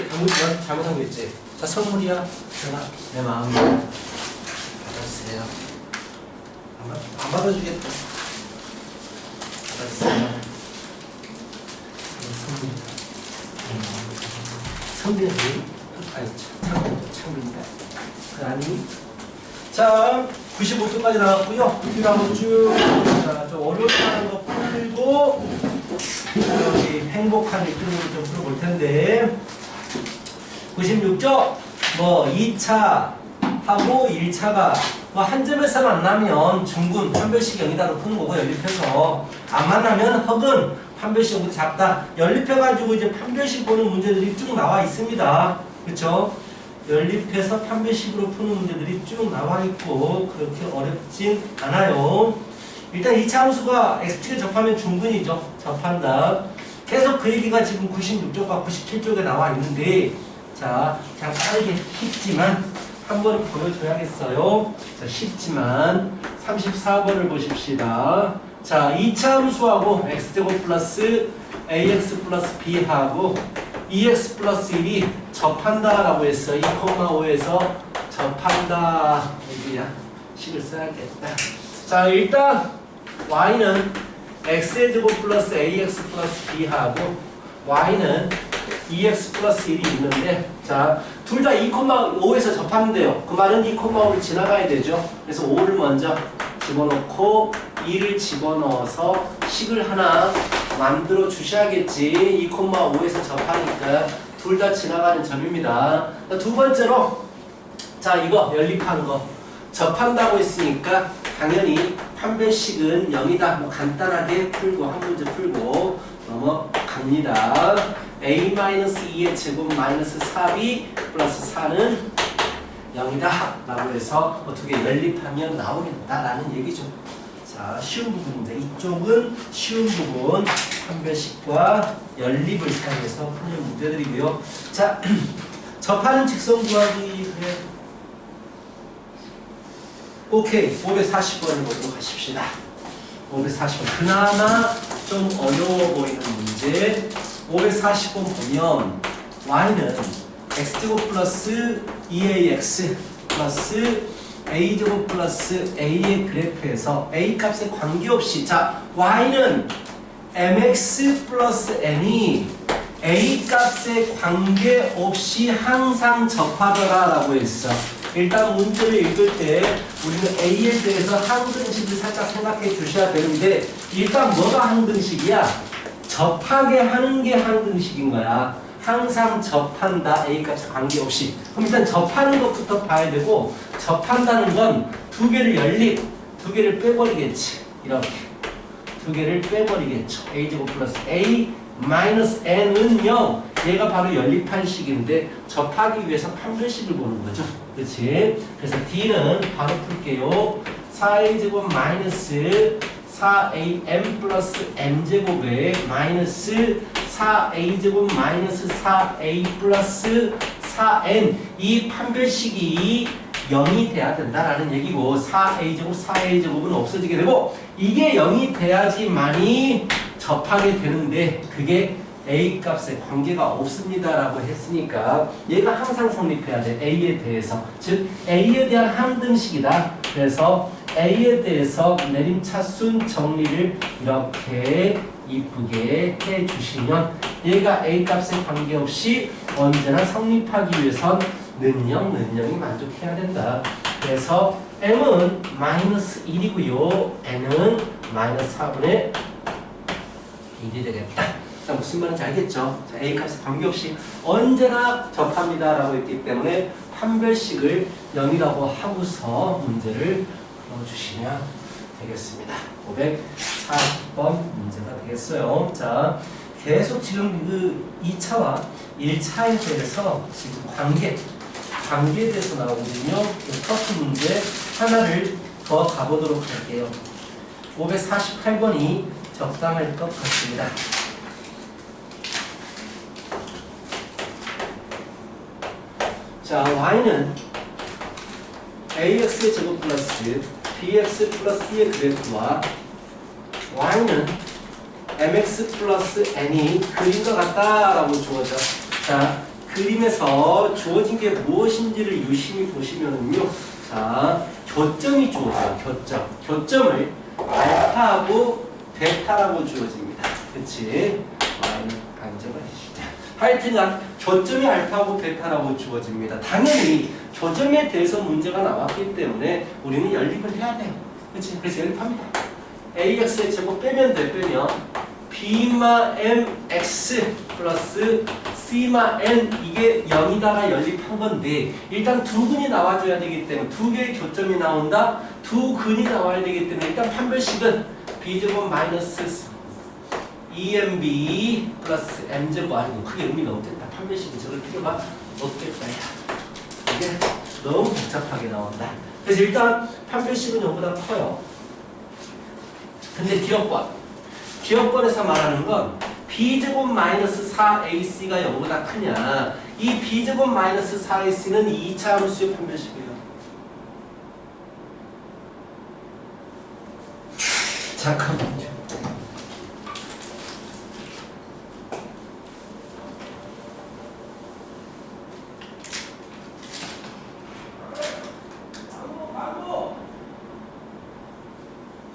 내가 잘못한 거 있지? 자, 선물이야. 제가 내 마음이야. 받아주세요. 안 받아주겠다. 받아주세요. 선물이다. 선물이 아니, 창빈이다. 아니. 자, 95도까지 나왔고요. 이거 한번 쭉. 자, 좀 어려운 거 풀고 여기 행복한 일등으로 좀 풀어볼 텐데 96점 뭐 2차 하고 1차가 뭐 한 점에서 만나면 중군 판별식 0이다로 푸는 거고 연립해서 안 만나면 허근 판별식 0보다 작다 연립해가지고 이제 판별식 보는 문제들이 쭉 나와 있습니다. 그렇죠? 연립해서 판별식으로 푸는 문제들이 쭉 나와 있고 그렇게 어렵진 않아요. 일단 2차 함수가 x축에 접하면 중근이죠. 접한다. 계속 그 얘기가 지금 96쪽과 97쪽에 나와 있는데 자, 그냥 빠르게 쉽지만 한 번은 보여줘야겠어요. 자, 쉽지만 34번을 보십시다. 자, 2차 함수하고 x제곱 플러스 ax 플러스 b하고 2x 플러스 1이 접한다라고 했어. 2,5에서 접한다. 여기야. 식을 써야겠다. 자, 일단 y는 x의 제곱 플러스 ax 플러스 b하고 y는 2x 플러스 1이 있는데 자, 둘 다 2,5에서 접하는데요. 그 말은 2,5를 지나가야 되죠. 그래서 5를 먼저 집어넣고 2를 집어넣어서 식을 하나 만들어 주셔야겠지. 2,5에서 접하니까 둘 다 지나가는 점입니다. 두 번째로 자, 이거 연립한 거 접한다고 했으니까 당연히 판별식은 0이다. 뭐 간단하게 풀고 한 문제 풀고 넘어갑니다. a-2의 제곱 마이너스 4b 플러스 4는 0이다 라고 해서 어떻게 연립하면 나오겠다라는 얘기죠. 자, 쉬운 부분입니다. 이쪽은 쉬운 부분 판별식과 연립을 사용해서 푸는 문제들이고요. 자, 접하는 직선 구하기 그래. 오케이, 540번을 보도록 하십시다. 540번. 그나마 좀 어려워 보이는 문제. 540번 보면 y는 x제곱 플러스 2ax 플러스 a제곱 플러스 a의 그래프에서 a 값에 관계없이 자, y는 mx 플러스 n이 a 값에 관계없이 항상 접하더라 라고 했어. 일단 문제를 읽을 때 우리는 a에 대해서 항등식을 살짝 생각해 주셔야 되는데 일단 뭐가 항등식이야? 접하게 하는 게 항등식인 거야. 항상 접한다. A 값에 관계없이. 그럼 일단 접하는 것부터 봐야 되고 접한다는 건 두 개를 연립, 두 개를 빼버리겠지. 이렇게. 두 개를 빼버리겠죠. A제곱 플러스 A 마이너스 N은 0. 얘가 바로 연립한 식인데 접하기 위해서 판별식을 보는 거죠. 그렇지? 그래서 D는 바로 풀게요. 4A제곱 마이너스 4am 플러스 m제곱에 마이너스 4a제곱 마이너스 4a 플러스 4n 이 판별식이 0이 돼야 된다라는 얘기고 4a제곱 4a제곱은 없어지게 되고 이게 0이 돼야지만이 접하게 되는데 그게 a 값에 관계가 없습니다라고 했으니까 얘가 항상 성립해야 돼. a에 대해서. 즉 a에 대한 항등식이다. 그래서 a에 대해서 내림차순 정리를 이렇게 이쁘게 해주시면 얘가 a 값에 관계없이 언제나 성립하기 위해선 는영이 만족해야 된다. 그래서 m은 마이너스 1이고요. n은 마이너스 4분의 1이 되겠다. 자, 무슨 말인지 알겠죠? 자, a 값에 관계없이 언제나 접합니다 라고 했기 때문에 판별식을 0이라고 하고서 문제를 풀어주시면 되겠습니다. 540번 문제가 되겠어요. 자, 계속 지금 그 2차와 1차에 대해서 지금 관계에 대해서 나오거든요. 커트 문제 하나를 더 가보도록 할게요. 548번이 적당할 것 같습니다. 자, y는 ax의 제곱 플러스 bx 플러스의 그래프와 y는 mx 플러스 n이 그림과 같다라고 주어져. 자, 그림에서 주어진 게 무엇인지를 유심히 보시면은요. 자, 교점이 주어져요. 교점. 교점을 알파하고 베타라고 주어집니다. 그치? 안정을 해주자. 하여튼간 교점이 알파하고 베타라고 주어집니다. 당연히 교점에 대해서 문제가 나왔기 때문에 우리는 연립을 해야 돼요. 그치? 그래서 연립합니다. AX의 제곱 빼면 돼. 빼면 B마 MX 플러스 C마 N 이게 0이다가 연립한 건데 일단 두 근이 나와줘야 되기 때문에 두 개의 교점이 나온다. 두 근이 나와야 되기 때문에 일단 판별식은 B제곱 마이너스 2MB 플러스 M제곱 아니고 크게 의미가 없겠다. 판별식은 적을 필요가 없겠다. 이게 너무 복잡하게 나온다. 그래서 일단 판별식은 0보다 커요. 근데 기억권에서 말하는 건 B제곱 마이너스 4AC가 0보다 크냐. 이 B제곱 마이너스 4AC는 2차 함수의 판별식이에요. 잠깐만요.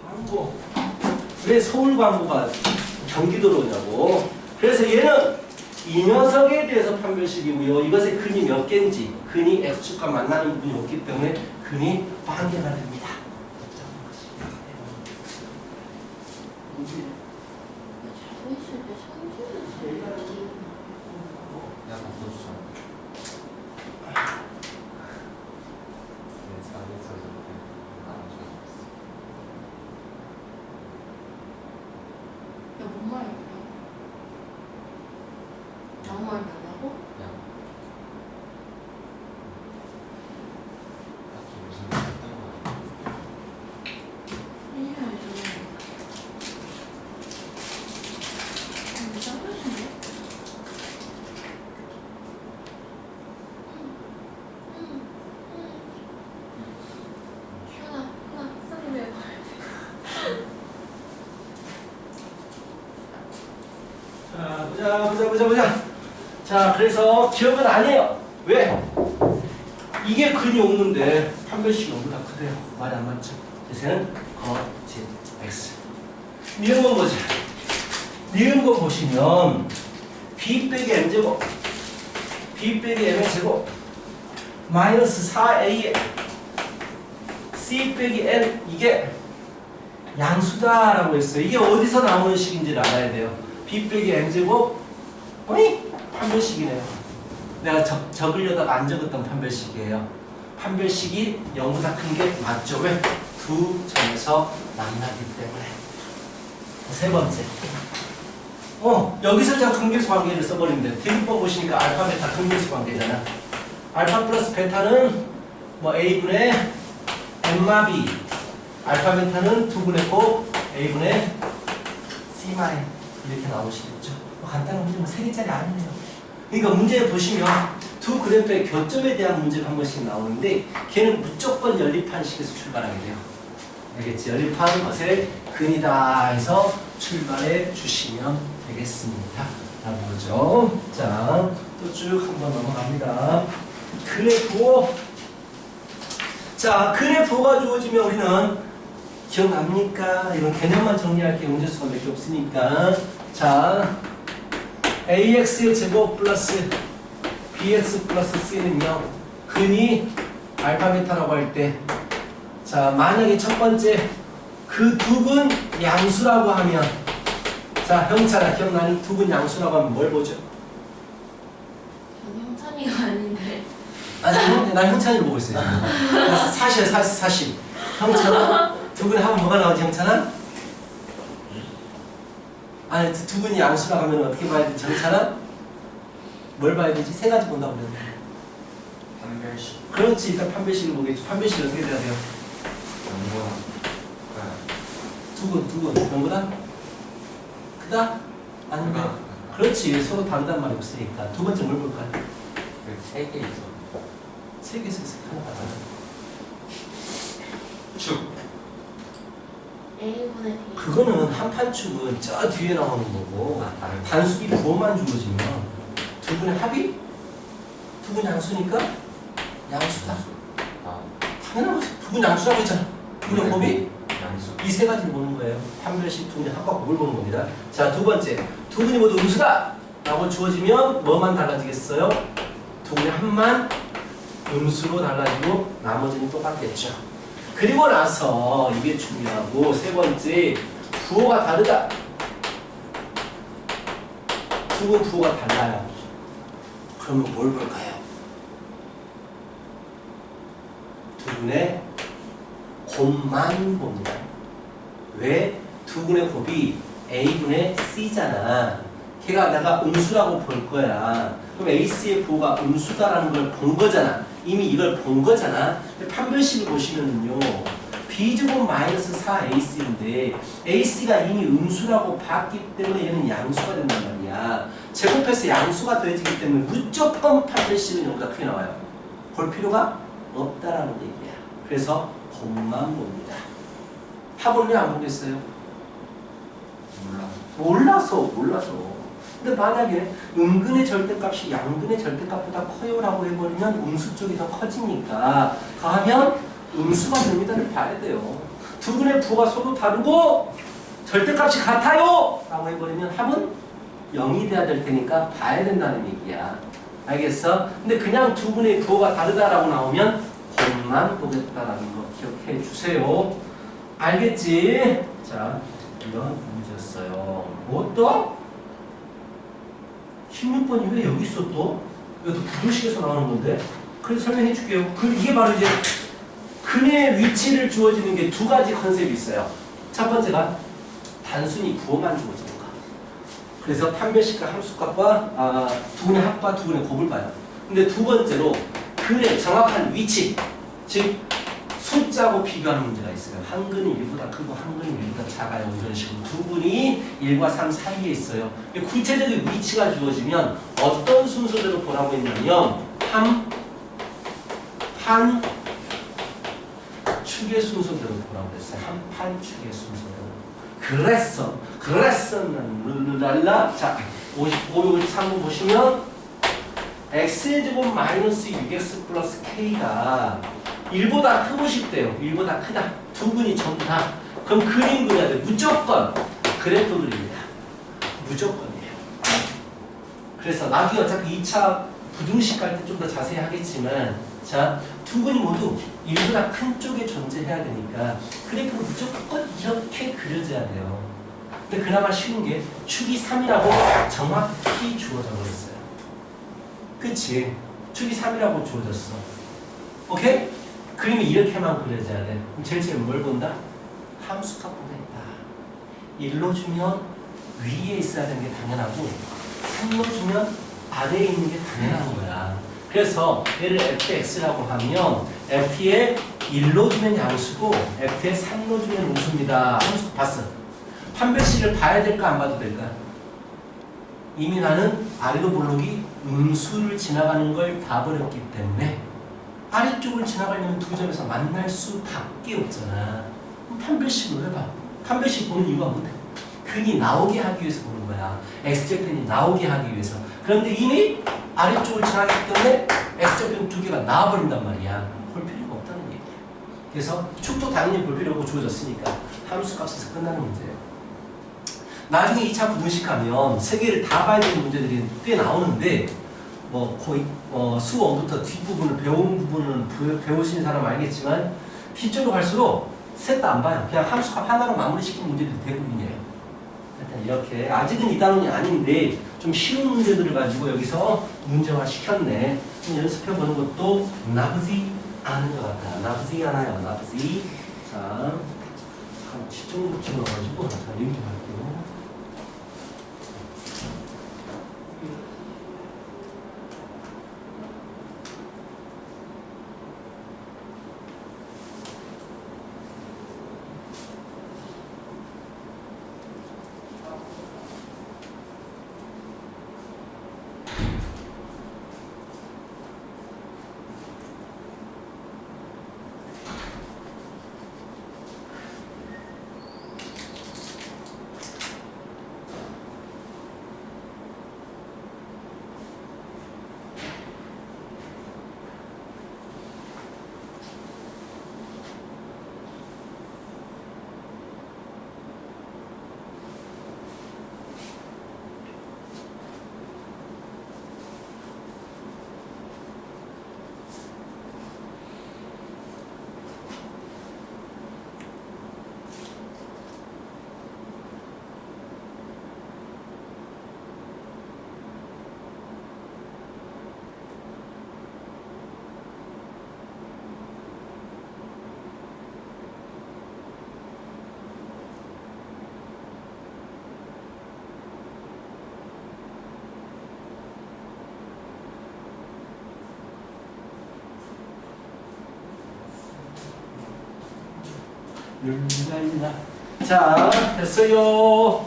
광고. 왜 서울 광고가 경기도로 오냐고. 그래서 얘는 이 녀석에 대해서 판별식이고요. 이것의 근이 몇 개인지, 근이 x축과 만나는 부분이 없기 때문에 근이 반개가 됩니다. 보자. 자, 그래서 기억은 아니에요. 왜? 이게 근이 없는데 판별식이 너무나 크대요. 말이 안 맞죠? 그래서는 거짓 X. 니은 거 보자. 니은 거 보시면 B 빼기 M제곱 B 빼기 M의 제곱 마이너스 4A C 빼기 N 이게 양수다라고 했어요. 이게 어디서 나오는 식인지를 알아야 돼요. B 빼기 M제곱 어이? 판별식이네요. 내가 적으려다가 안 적었던 판별식이에요. 판별식이 0보다 큰 게 맞죠? 왜? 두 점에서 만나기 때문에. 세 번째. 여기서 그냥 근계수 관계를 써버리면 돼. 대입법 보시니까 알파, 베타 근계수 관계잖아. 알파 플러스 베타는 뭐 A분의 M마 B. 알파, 베타는 두분의 곱 A분의 C마 N. 이렇게 나오시겠죠. 간단한 문제, 세 개짜리 아니에요. 그러니까 문제 보시면 두 그래프의 교점에 대한 문제가 한 번씩 나오는데 걔는 무조건 연립한 식에서 출발하게 돼요. 알겠지? 연립한 것의 근이다 해서 출발해 주시면 되겠습니다. 라고 보죠. 자, 또 쭉 한번 넘어갑니다. 그래프 5. 자, 그래프 5가 주어지면 우리는 기억납니까? 이런 개념만 정리할게요. 문제수가 몇 개 없으니까. 자, AX의 제곱 플러스 BX 플러스 C는요. 근이 알파 베타라고 할 때 자, 만약에 첫 번째 그 두 근 양수라고 하면 자, 형찬아 기억나니? 두 근 양수라고 하면 뭘 보죠? 전 형찬이가 아닌데. 아니, 난 형찬이를 보고 있어요. 사실. 형찬아, 두 근에 하면 뭐가 나오지, 형찬아? 아니, 두 분이 양수라고 하면 어떻게 봐야 되지? 형찬아? 뭘 봐야 되지? 세 가지 본다고 그랬는데. 판별식. 그렇지, 일단 판별식을 보겠지. 판별식이 어떻게 돼야 돼요? 두 근. 영보다? 크다? 아니면? 그렇지, 서로 다르단 말이 없으니까. 두 번째 뭘 볼까요? 세 개 있어. 세 개에서 하나 가잖아. 축. A분의 B. 그거는 한판축은 저 뒤에 나오는 거고 단수기 부호만 주어지면 두 분의 합이 두근 양수니까 양수다. 아, 당연한 거지. 두근 양수라고 했잖아. 두근의 곱이 양수. 이 세 가지를 보는 거예요. 판별식 두근의 합과 곱을 보는 겁니다. 자, 두 번째. 두근이 모두 음수다! 라고 주어지면 뭐만 달라지겠어요? 두근의 합만 음수로 달라지고 나머지는 똑같겠죠. 그리고 나서 이게 중요하고 세 번째. 부호가 다르다. 두근 부호가 달라요. 그러면 뭘 볼까요? 두근의 곱만 봅니다. 왜? 두근의 곱이 A분의 C잖아. 걔가 내가 음수라고 볼 거야. 그럼 AC의 부호가 음수다라는 걸 본 거잖아. 이미 이걸 본 거잖아. 판별식을 보시면은요. B제곱 마이너스 4AC인데 AC가 이미 음수라고 봤기 때문에 얘는 양수가 된단 말이야. 제곱해서 양수가 더해지기 때문에 무조건 판별식은 0보다 크게 나와요. 볼 필요가 없다라는 얘기야. 그래서 곱만 봅니다. 합은 왜 안 보겠어요? 몰라서. 근데 만약에 음근의 절대값이 양근의 절대값보다 커요라고 해버리면 음수 쪽이 더 커지니까 가면 음수가 됩니다를 봐야 돼요. 두근의 부호가 서로 다르고 절대값이 같아요 라고 해버리면 합은 0이 돼야 될 테니까 봐야 된다는 얘기야. 알겠어? 근데 그냥 두근의 부호가 다르다라고 나오면 곱만 보겠다라는 거 기억해 주세요. 알겠지? 자, 이런 문제였어요. 뭐 또? 16번이 왜 여기 있어 또? 이것도 부등식에서 나오는 건데. 그래서 설명해 줄게요. 이게 바로 이제 근의 위치를 주어지는 게 두 가지 컨셉이 있어요. 첫 번째가 단순히 부호만 주어지는 거. 그래서 판별식과 함수값과 두근의 합과 두근의 곱을 봐요. 근데 두 번째로 근의 정확한 위치, 즉 숫자하고 비교하는 문제가 있어요. 한 근이 1보다 크고 한 근이 1보다 작아요. 이런 식으로 두 근이 1과 3 사이에 있어요. 구체적인 위치가 주어지면 어떤 순서대로 보라고 했냐면 한 축의 순서대로 보라고 했어요. 한 판 축의 순서대로. 그랬어. 랄라. 자, 55, 53번 보시면 x제곱 마이너스 6x 플러스 k가 1보다 크고 싶대요. 1보다 크다. 두 근이 전부 다. 그럼 그림 그려야 돼. 무조건 그래프 그립니다. 무조건이에요. 그래서 나중에 어차피 2차 부등식 갈 때 좀 더 자세히 하겠지만 자, 두 근이 모두 1보다 큰 쪽에 존재해야 되니까 그래프를 무조건 이렇게 그려줘야 돼요. 근데 그나마 쉬운 게 축이 3이라고 정확히 주어져 버렸어요. 그치? 축이 3이라고 주어졌어. 오케이? 그림이 이렇게만 그려져야 돼. 그럼 제일 처음 뭘 본다? 함수값 보겠다. 1로 주면 위에 있어야 되는 게 당연하고 3로 주면 아래에 있는 게 당연한 거야. 그래서 얘를 fx라고 하면 f에 1로 주면 양수고 f에 3로 주면 음수입니다. 함수 봤어. 판별식을 봐야 될까 안 봐도 될까? 이미 나는 아래로 볼록이 음수를 지나가는 걸 봐버렸기 때문에 아래쪽을 지나가려면 두 점에서 만날 수밖에 없잖아. 그럼 판별식을 왜 봐? 판별식 보는 이유가 뭔데? 근이 나오게 하기 위해서 보는 거야. x절편이 나오게 하기 위해서. 그런데 이미 아래쪽을 지나가기 때문에 x절편 두 개가 나와버린단 말이야. 볼 필요가 없다는 얘기야. 그래서 축도 당연히 볼 필요 없고 주어졌으니까 함수값에서 끝나는 문제예요. 나중에 2차 부등식 하면 세 개를 다 봐야 되는 문제들이 꽤 나오는데 뭐 거의 수 5부터 뒷부분을 배운 부분은 배우시는 사람 알겠지만 뒤쪽으로 갈수록 셋 다 안 봐요. 그냥 함수값 하나로 마무리시키는 문제들이 대부분이에요. 일단 이렇게 아직은 2단원이 아닌데 좀 쉬운 문제들을 가지고 여기서 문제화 시켰네. 좀 연습해보는 것도 나쁘지 않은 것 같아. 나쁘지 않아요. 나쁘지. 자, 한 10점 찍어가지고 자, 이렇게 할게요. 룰랄라. 자, 됐어요.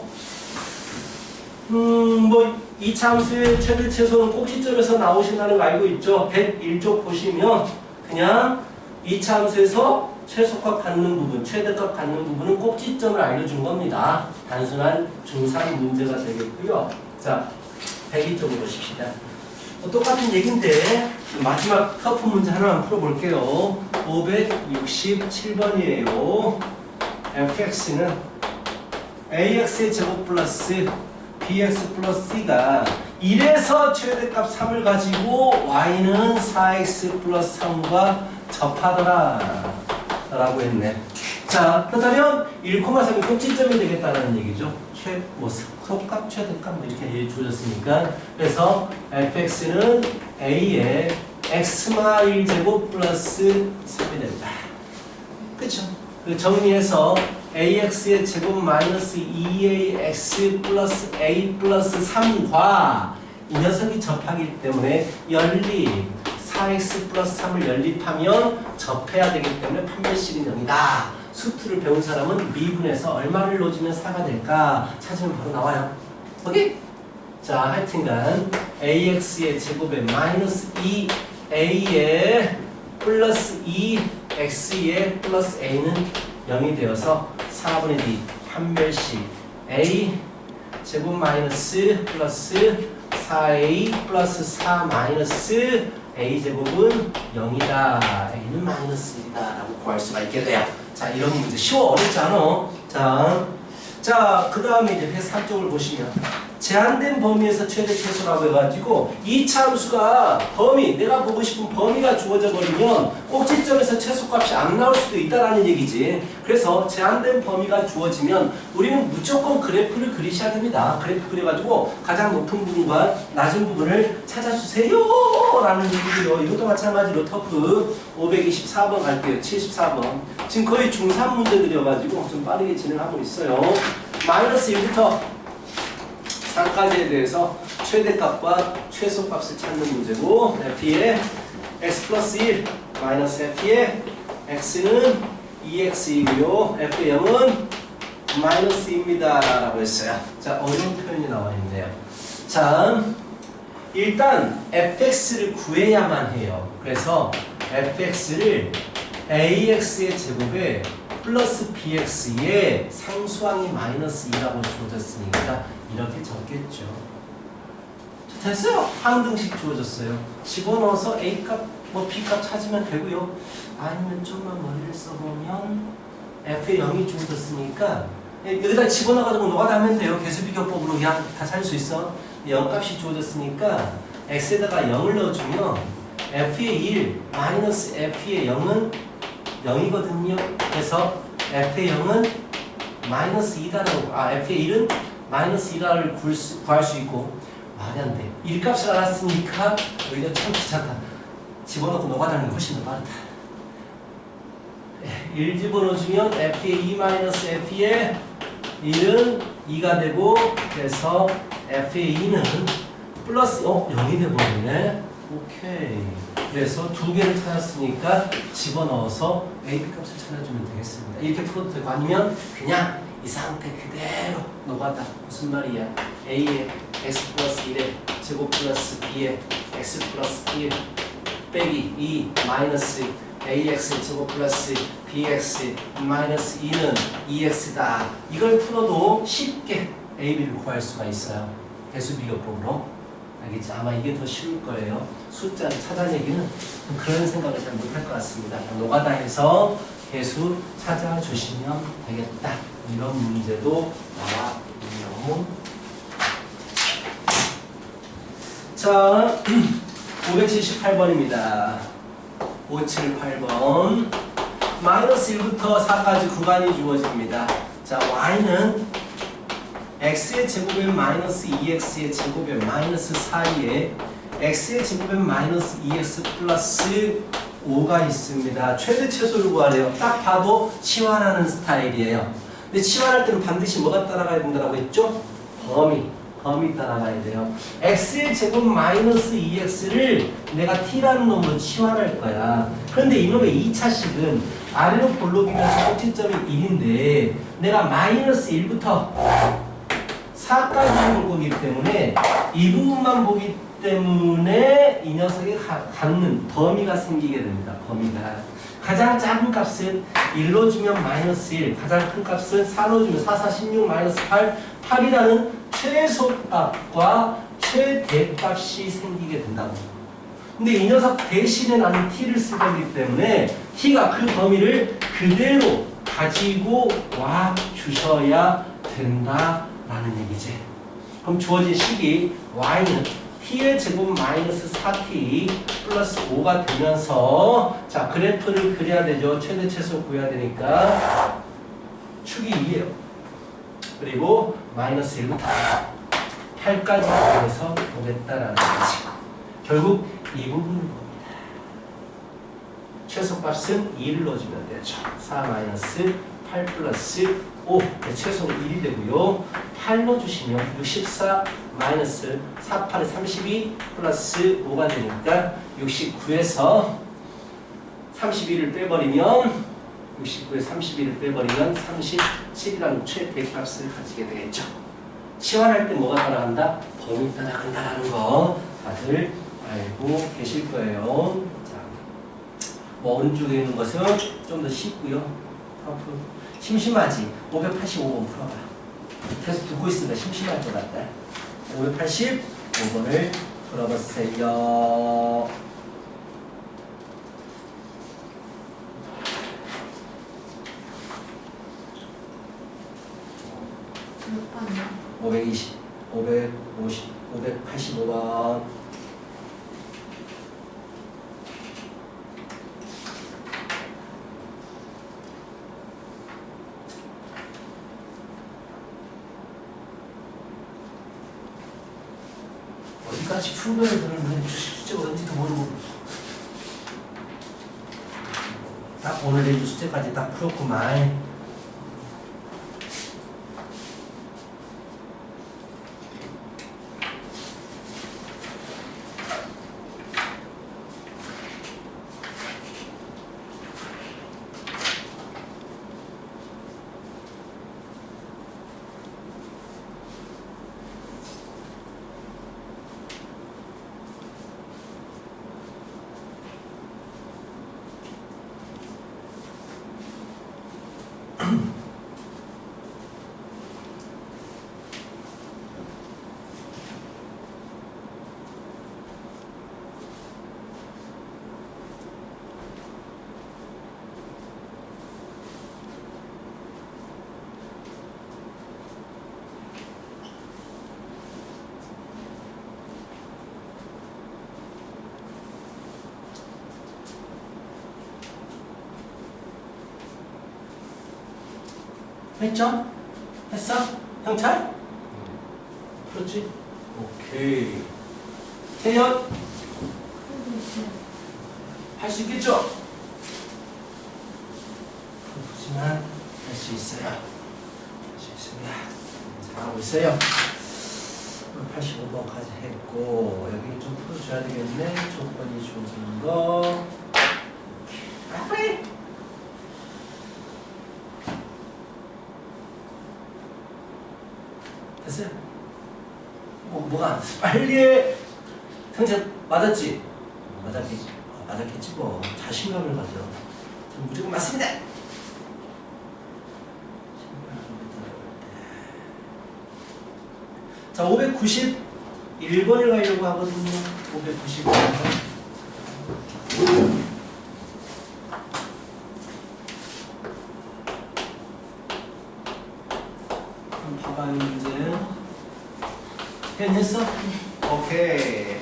뭐 이차 함수의 최대 최소는 꼭지점에서 나오신다는 거 알고 있죠? 101쪽 보시면 그냥 이차 함수에서 최소값 갖는 부분, 최대값 갖는 부분은 꼭지점을 알려준 겁니다. 단순한 중3 문제가 되겠고요. 자, 102쪽으로 보십시다. 똑같은 얘기인데 마지막 터프 문제 하나만 풀어볼게요. 567번이에요. fx는 ax의 제곱 플러스 bx 플러스 c가 1에서 최대값 3을 가지고 y는 4x 플러스 3과 접하더라 라고 했네. 자, 그렇다면 1,3이 꼭지점이 되겠다는 얘기죠. 속값, 최대값 이렇게 주어졌으니까. 그래서 fx는 a의 x마 1제곱 플러스 3이 된다. 그쵸? 그 정리해서 ax의 제곱 마이너스 2ax 플러스 a 플러스 3과 이 녀석이 접하기 때문에 연립 4x 플러스 3을 연립하면 접해야 되기 때문에 판별식은 0이다. 수투를 배운 사람은 미분에서 얼마를 넣어주면 4가 될까 찾으면 바로 나와요. 오케이? 자, 하여튼간 ax의 제곱에 마이너스 2a의 플러스 2x의 플러스 a는 0이 되어서 4분의 d 판별식 a 제곱 마이너스 플러스 4a 플러스 4 마이너스 a제곱은 0이다. a는 마이너스 1이다 라고 구할 수가 있게 돼요. 자, 이런 문제 쉬워. 어렵지 않아? 자, 그 다음에 이제 103쪽을 보시면 제한된 범위에서 최대 최소라고 해가지고 이 참수가 범위, 내가 보고 싶은 범위가 주어져 버리면 꼭지점에서 최소값이 안 나올 수도 있다라는 얘기지. 그래서 제한된 범위가 주어지면 우리는 무조건 그래프를 그리셔야 됩니다. 그래프 그려가지고 가장 높은 부분과 낮은 부분을 찾아주세요 라는 얘기고요. 이것도 마찬가지로 터프 524번 갈게요. 74번. 지금 거의 중3 문제들이어가지고 좀 빠르게 진행하고 있어요. 마이너스 1부터 4까지에 대해서 최대값과 최소값을 찾는 문제고, f의 x 플러스 1 마이너스 f의 x는 2x이고요. f의 0은 마이너스 2입니다 라고 했어요. 자, 어려운 표현이 나와 있네요. 자, 일단 fx를 구해야만 해요. 그래서 fx를 ax의 제곱에 플러스 bx의 상수항이 마이너스 2라고 주어졌으니까 이렇게 적겠죠. 됐어요. 항등식 주어졌어요. 집어넣어서 a값, b값 찾으면 되고요. 아니면 좀만 머리를 써보면 f의 0이 주어졌으니까 여기다 집어넣어가지고 노가다 하면 돼요. 개수비교법으로 그냥 다 찾을 수 있어. 0값이 주어졌으니까 x에다가 0을 넣어주면 f의 1 마이너스 f의 0은 0이거든요. 그래서 f의 0은 마이너스 2다라고, f의 1은 마이너스 2라를 구할 수 있고, 말이 안 돼. 1값을 알았으니까 오히려 참 귀찮다. 집어넣고 노가다는 게 훨씬 더 빠르다. 1 집어넣어주면 f의 2 마이너스 f의 1은 2가 되고, 그래서 f의 2는 플러스 0이 돼버리네. 오케이. 그래서 두 개를 찾았으니까 집어넣어서 AB 값을 찾아주면 되겠습니다. 이렇게 풀어도 되고, 아니면 그냥 이 상태 그대로 노가다. 무슨 말이야? A의 x 플러스 1의 제곱 플러스 B의 x 플러스 1 빼기 2 마이너스 AX 제곱 플러스 BX 마이너스 2는 2X다. 이걸 풀어도 쉽게 AB를 구할 수가 있어요. 대수비교법으로. 알겠지? 아마 이게 더 쉬울 거예요. 숫자를 찾아내기는 그런 생각을 잘 못할 것 같습니다. 노가다 해서 개수 찾아주시면 되겠다. 이런 문제도 나왔네요. 자, 578번입니다. 578번. 마이너스 1부터 4까지 구간이 주어집니다. 자, y는 x의 제곱엔 마이너스 2x의 제곱엔 마이너스 4에 x의 제곱엔 마이너스 2x 플러스 5가 있습니다. 최대 최소를 구하래요. 딱 봐도 치환하는 스타일이에요. 근데 치환할 때는 반드시 뭐가 따라가야 된다고 했죠? 범위. 범위 따라가야 돼요. x의 제곱 마이너스 2x를 내가 t라는 놈으로 치환할 거야. 그런데 이놈의 2차식은 아래로 볼록이면서 꼭지점이 1인데 내가 마이너스 1부터 4까지 볼 거기 때문에 이 부분만 보기 때문에 이 녀석이 갖는 범위가 생기게 됩니다. 범위가. 가장 작은 값은 1로 주면 마이너스 1, 가장 큰 값은 4로 주면 4, 4, 16, 마이너스 8, 8이라는 최소값과 최대값이 생기게 된다고. 근데 이 녀석 대신에 나는 t를 쓸 거기 때문에 t가 그 범위를 그대로 가지고 와 주셔야 된다라는 얘기지. 그럼 주어진 식이 y는 t의 제곱 마이너스 4t 플러스 5가 되면서 자 그래프를 그려야 되죠. 최대 최소 구해야 되니까 축이 2예요. 그리고 마이너스 1부터 8까지 구해서 보겠다라는 거지. 결국 이 부분인 겁니다. 최소값은 2를 넣어주면 되죠. 4 마이너스 8 플러스 5 최소는 1이 되고요. 8 넣어주시면 64 마이너스 4, 8에 32 플러스 5가 되니까 69에서 31을 빼버리면 69에 31을 빼버리면 37이라는 최대값을 가지게 되겠죠. 치환할 때 뭐가 따라간다? 범위 따라간다라는 거 다들 알고 계실 거예요. 자, 뭐 오른쪽에 있는 것은 좀 더 쉽고요. 심심하지? 585번 풀어봐. 계속 듣고 있으니까 심심할 것 같다. 585번을 풀어보세요. 몇 번이요? 520, 550, 585번. 어디까지 푼 거예요? 그러면 숙제가 어딘지도 모르고 딱 오늘 내주 숙제까지 딱 풀었구만. 했죠? 했어? 형찰? 그렇지? 오케이. 태연? 할 수 있겠죠? 그렇지만 할 수 있어요. 할 수 있습니다. 잘하고 있어요. 85번까지 했고 여기는 좀 풀어줘야 되겠네. 조건이 주어진 거. 아, 그래. 됐어요? 뭐가 빨리 해. 형제 맞았지? 맞았겠지 뭐. 자신감을 가져. 무조건 맞습니다. 자, 591번을 가려고 하거든요. 591번. 봐봐요, 문제. 했어? 오케이.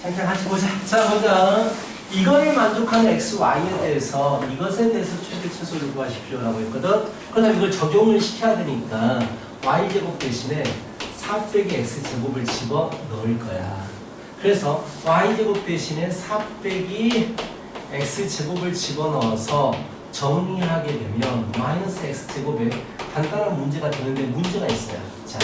잠깐 같이 보자. 자, 보자. 이거를 만족하는 x, y에 대해서 이것에 대해서 최대 최소를 구하십시오라고 했거든. 그러면 이걸 적용을 시켜야 되니까 y제곱 대신에 4 빼기 x제곱을 집어 넣을 거야. 그래서 y제곱 대신에 4 빼기 x제곱을 집어넣어서 정리하게 되면 마이너스 x제곱에 간단한 문제가 되는데 문제가 있어요. 자,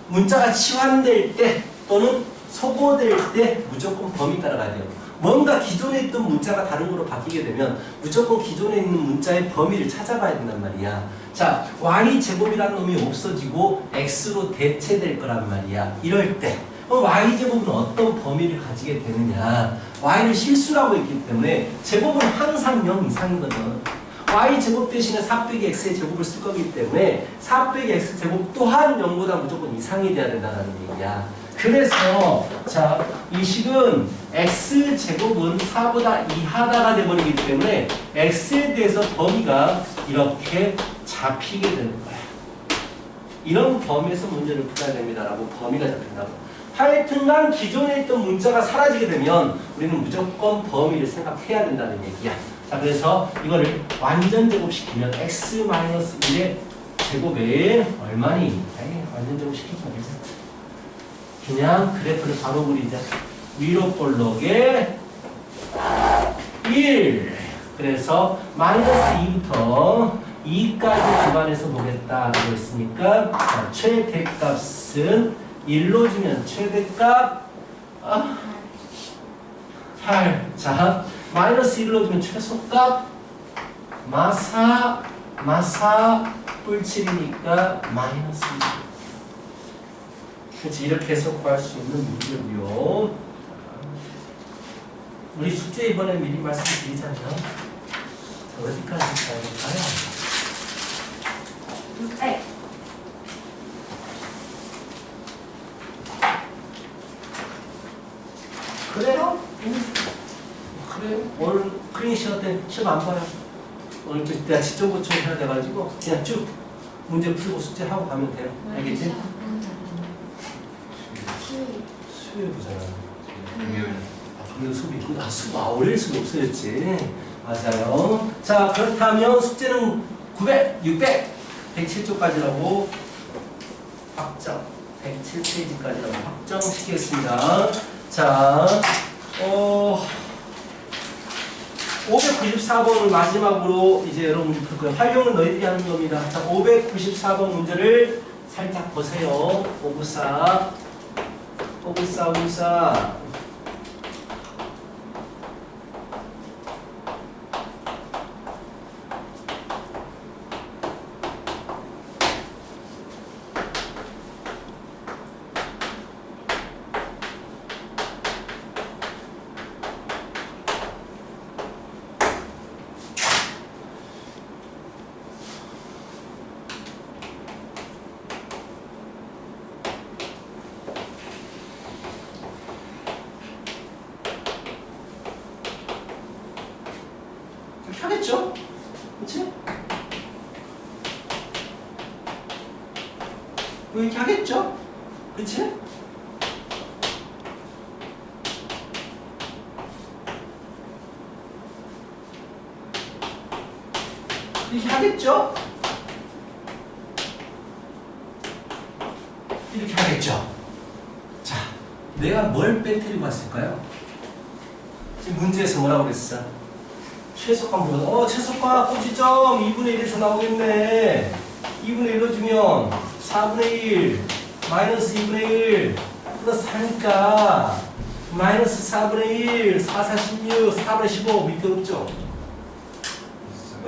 문자가 치환될 때 또는 소거될 때 무조건 범위 따라가야 돼요. 뭔가 기존에 있던 문자가 다른 거로 바뀌게 되면 무조건 기존에 있는 문자의 범위를 찾아봐야 된단 말이야. 자, y제곱이라는 놈이 없어지고 x로 대체될 거란 말이야. 이럴 때 y제곱은 어떤 범위를 가지게 되느냐. y를 실수라고 했기 때문에 제곱은 항상 0 이상이거든. y제곱 대신에 4 빼기 x의 제곱을 쓸 거기 때문에 4 빼기 x제곱 또한 0보다 무조건 이상이 돼야 된다는 얘기야. 그래서 자, 이 식은 x제곱은 4보다 이하다가 돼버리기 때문에 x에 대해서 범위가 이렇게 잡히게 되는 거야. 이런 범위에서 문제를 풀어야 됩니다라고 범위가 잡힌다고. 하여튼간 기존에 있던 문자가 사라지게 되면 우리는 무조건 범위를 생각해야 된다는 얘기야. 자, 그래서 이거를 완전 제곱시키면 x-1의 제곱에 얼마니? 에이, 완전 제곱시키지 말자. 그냥 그래프를 바로 그리자. 위로 볼록에 1. 그래서 마이너스 2부터 2까지 구간에서 보겠다. 그랬으니까 자, 최대값은 1로 주면 최대값 8. 자, 마이너스 1로 주면 최소값 마사 뿔칠이니까 마이너스 1. 그렇지, 이렇게 해서 구할 수 있는 문제고요. 우리 숙제 이번에 미리 말씀드리자면 어디까지 가야 네. 그래요? 그래요? 오늘 클린 시간 때 시험 안 봐요. 오늘 내가 직접 고쳐야 돼가지고 그냥 쭉 문제 풀고 숙제하고 가면 돼요. 알겠지? 수요일 보잖아. 금요일. 금요일 수업이 있구나. 월요일 수업이 없어졌지. 맞아요. 자, 그렇다면 숙제는 900, 600, 107쪽까지라고 확정. 107페이지까지라고 확정시키겠습니다. 자, 594번을 마지막으로 이제 여러분들 풀 거예요. 활용은 너희들이 하는 겁니다. 자, 594번 문제를 살짝 보세요. 594. 하겠죠? 그치? 이렇게 하겠죠? 그치? 이렇게 하겠죠? 이렇게 하겠죠? 자, 내가 뭘 빼뜨리고 왔을까요? 지금 문제에서 뭐라고 그랬어? 최소값 보자. 최소값 꼭지점 2분의 1에서 나오겠네. 2분의 1로 주면 4분의 1 마이너스 2분의 1 플러스 4니까 마이너스 4분의 1 4, 4, 16 4분의 15 밑에 없죠?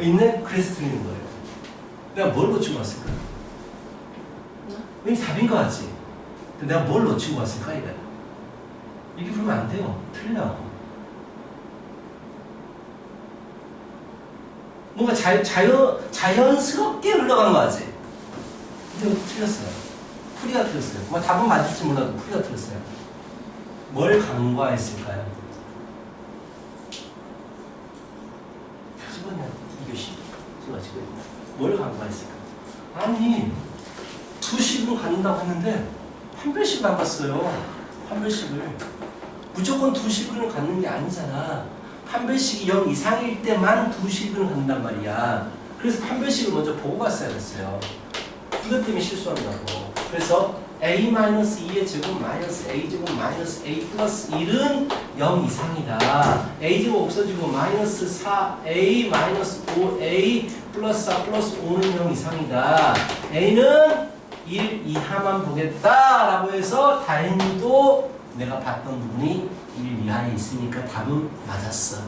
있네? 그래서 틀리는 거예요. 내가 뭘 놓치고 왔을까? 왠지 답인 것 같지? 근데 내가 뭘 놓치고 왔을까 이거야. 이렇게 그러면 안 돼요. 틀려. 뭔가 자연스럽게 흘러간 거 같지? 근데 틀렸어요. 풀이가 틀렸어요. 뭐 답은 맞을지 몰라도 풀이가 틀렸어요. 뭘 간과했을까요? 다시 보냐, 2교시. 뭘 간과했을까? 아니, 2식은 갖는다고 했는데, 한 별씩을 안 갔어요. 한 별씩을. 무조건 2식을 갖는 게 아니잖아. 판별식이 0 이상일 때만 2식을 갖는단 말이야. 그래서 판별식을 먼저 보고 갔어야 됐어요. 이것 때문에 실수한다고. 그래서 a-2의 제곱 마이너스 a 제곱 마이너스 a 플러스 1은 0 이상이다. a 제곱 없어지고 마이너스 4a 마이너스 5a 플러스 4 플러스 5는 0 이상이다. a는 1 이하만 보겠다라고 해서 다행히도 내가 봤던 부분이 1 이하에 있으니까 답은 맞았어.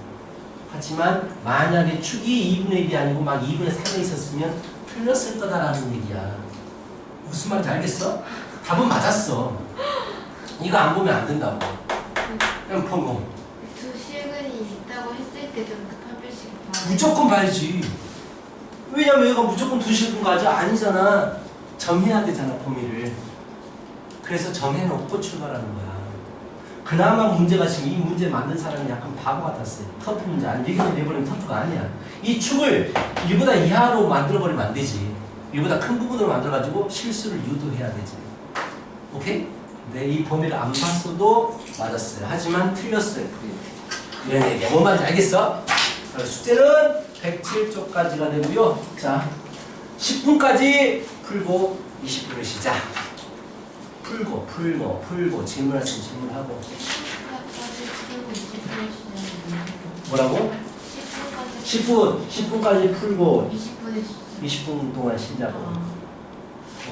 하지만 만약에 축이 2분의 1이 아니고 막 2분의 3에 있었으면 틀렸을 거다라는 얘기야. 무슨 말인지 알겠어? 답은 맞았어. 이거 안 보면 안 된다고. 그냥 보고. 두 실근이 있다고 했을 때 좀 한 표씩 봐. 무조건 봐야지. 왜냐면 얘가 무조건 두 실근 가지 아니잖아. 점해야 되잖아, 범위를. 그래서 점해놓고 출발하는 거야. 그나마 문제가 지금 이 문제 만든 사람이 약간 바보 같았어요. 터프 문제 아니, 여기서 내버리면 터프가 아니야. 이 축을 1보다 이하로 만들어버리면 안 되지. 1보다 큰 부분으로 만들어가지고 실수를 유도해야 되지. 오케이? 근데 이 범위를 안 봤어도 맞았어요. 하지만 틀렸어요. 네, 뭔 말인지 알겠어? 자, 숙제는 107쪽까지가 되고요. 자, 10분까지 풀고 20분을 시작. 풀고 질문할 수 있으면 질문하고. 10분까지 풀고 20분에 쉬는 뭐라고? 10분까지 10분까지 풀고 20분에 20분 동안 쉬자고.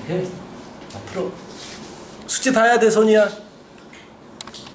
오케이? 자, 풀어. 숙제 다 해야 돼, 손이야.